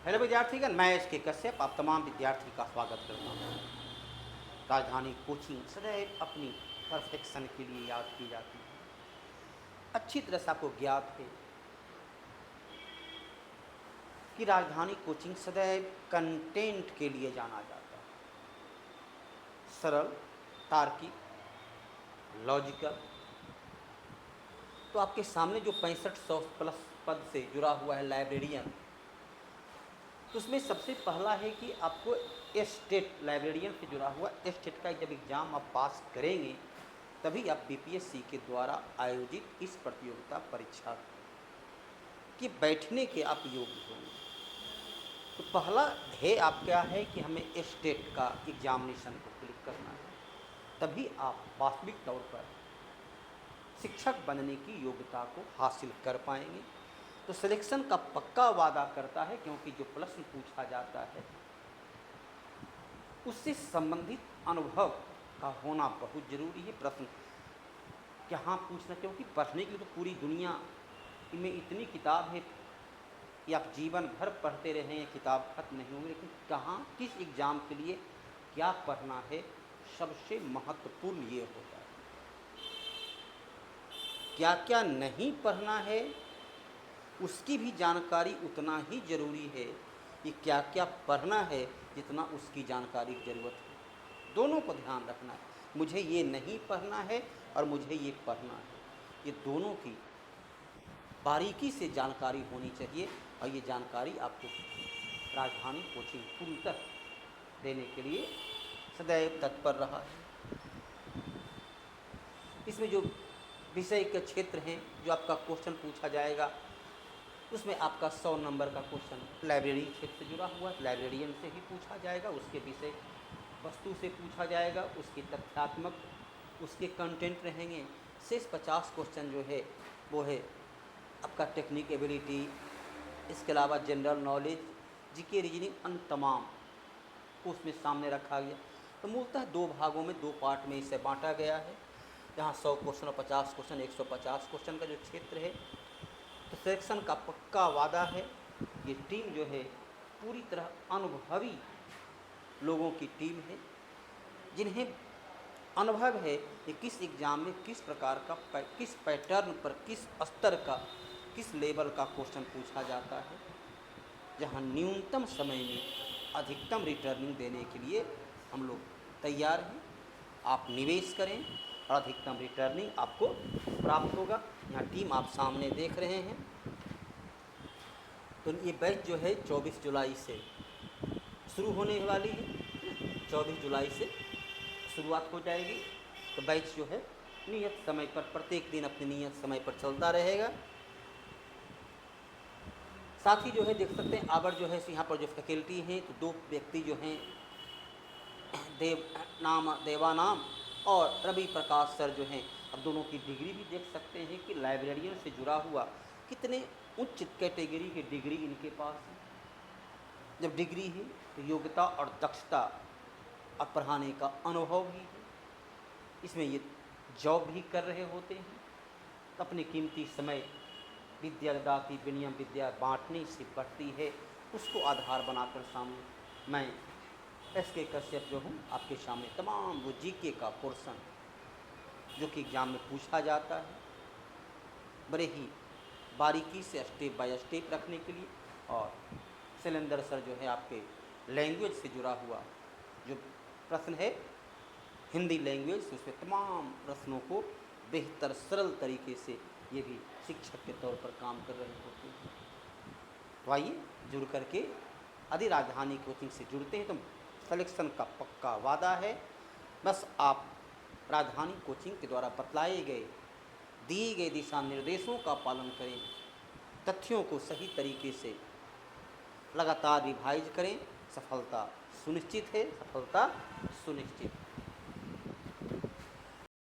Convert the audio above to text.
Hello विद्यार्थीगण, मैं S के कश्यप आप तमाम विद्यार्थी का स्वागत करता हूँ। राजधानी कोचिंग सदैव अपनी परफेक्शन के लिए याद की जाती है। अच्छी तरह से आपको ज्ञात है कि राजधानी कोचिंग सदैव कंटेंट के लिए जाना जाता है। सरल, तार्किक, लॉजिकल। तो आपके सामने जो 6500 प्लस पद से जुड़ा हुआ है लाइब्रेरियन, तो उसमें सबसे पहला है कि आपको एस्टेट लाइब्रेरियन से जुड़ा हुआ एस्टेट का जब एग्ज़ाम आप पास करेंगे तभी आप बीपीएससी के द्वारा आयोजित इस प्रतियोगिता परीक्षा के बैठने के आप योग्य होंगे। तो पहला ध्येय आप क्या है कि हमें एस्टेट का एग्जामिनेशन को क्लिक करना है, तभी आप वास्तविक तौर पर शिक्षक बनने की योग्यता को हासिल कर पाएंगे। तो सिलेक्शन का पक्का वादा करता है, क्योंकि जो प्रश्न पूछा जाता है उससे संबंधित अनुभव का होना बहुत ज़रूरी है। प्रश्न कहाँ पूछना, क्योंकि पढ़ने के लिए तो पूरी दुनिया में इतनी किताब है कि आप जीवन भर पढ़ते रहें, ये किताब खत्म नहीं होगी, लेकिन कहाँ किस एग्ज़ाम के लिए क्या पढ़ना है, सबसे महत्वपूर्ण ये होता है। क्या क्या नहीं पढ़ना है उसकी भी जानकारी उतना ही ज़रूरी है कि क्या क्या पढ़ना है जितना उसकी जानकारी की ज़रूरत है। दोनों को ध्यान रखना है, मुझे ये नहीं पढ़ना है और मुझे ये पढ़ना है, ये दोनों की बारीकी से जानकारी होनी चाहिए। और ये जानकारी आपको राजधानी कोचिंग पूर्णतः देने के लिए सदैव तत्पर रहा है। इसमें जो विषय के क्षेत्र हैं, जो आपका क्वेश्चन पूछा जाएगा, उसमें आपका 100 नंबर का क्वेश्चन लाइब्रेरी क्षेत्र से जुड़ा हुआ है, लाइब्रेरियन से ही पूछा जाएगा, उसके विषय वस्तु से पूछा जाएगा, उसकी तथ्यात्मक उसके कंटेंट रहेंगे। शेष 50 क्वेश्चन जो है वो है आपका टेक्निक एबिलिटी, इसके अलावा जनरल नॉलेज, जीके, रीजनिंग, अन्य तमाम को उसमें सामने रखा गया। तो मूलतः दो भागों में, दो पार्ट में इसे बांटा गया है, जहाँ 100 क्वेश्चन और 50 क्वेश्चन, 150 क्वेश्चन का जो क्षेत्र है। तो सिलेक्शन का पक्का वादा है। ये टीम जो है पूरी तरह अनुभवी लोगों की टीम है, जिन्हें अनुभव है कि किस एग्ज़ाम में किस प्रकार का किस पैटर्न पर किस स्तर का किस लेवल का क्वेश्चन पूछा जाता है। जहाँ न्यूनतम समय में अधिकतम रिटर्निंग देने के लिए हम लोग तैयार हैं। आप निवेश करें और अधिकतम रिटर्निंग आपको प्राप्त होगा। यहाँ टीम आप सामने देख रहे हैं। तो ये बैच जो है 24 जुलाई से शुरू होने वाली है। 24 जुलाई से शुरुआत हो जाएगी। तो बैच जो है नियत समय पर प्रत्येक दिन अपने नियत समय पर चलता रहेगा। साथ ही जो है देख सकते हैं आवर जो है यहाँ पर जो फैकल्टी हैं, तो दो व्यक्ति जो हैं देवानाम और रवि प्रकाश सर जो हैं। अब दोनों की डिग्री भी देख सकते हैं कि लाइब्रेरियन से जुड़ा हुआ कितने उच्च कैटेगरी की डिग्री इनके पास है। जब डिग्री है तो योग्यता और दक्षता और पढ़ाने का अनुभव भी है। इसमें ये जॉब भी कर रहे होते हैं, तो अपने कीमती समय विद्यादाती विनियम विद्या बांटने से बढ़ती है, उसको आधार बनाकर सामने मैं एस के कश्यप जो हूँ आपके सामने तमाम वो जीके का पोर्शन जो कि एग्ज़ाम में पूछा जाता है, बड़े ही बारीकी से स्टेप बाय स्टेप रखने के लिए। और शैलेंद्र सर जो है आपके लैंग्वेज से जुड़ा हुआ जो प्रश्न है हिंदी लैंग्वेज से, उसमें तमाम प्रश्नों को बेहतर सरल तरीके से ये भी शिक्षक के तौर पर काम कर रहे होते हैं। तो आइए जुड़ करके यदि राजधानी कोचिंग से जुड़ते हैं तो सिलेक्शन का पक्का वादा है। बस आप राजधानी कोचिंग के द्वारा बतलाए गए दिए गए दिशा निर्देशों का पालन करें, तथ्यों को सही तरीके से लगातार रिवाइज करें। सफलता सुनिश्चित है, सफलता सुनिश्चित।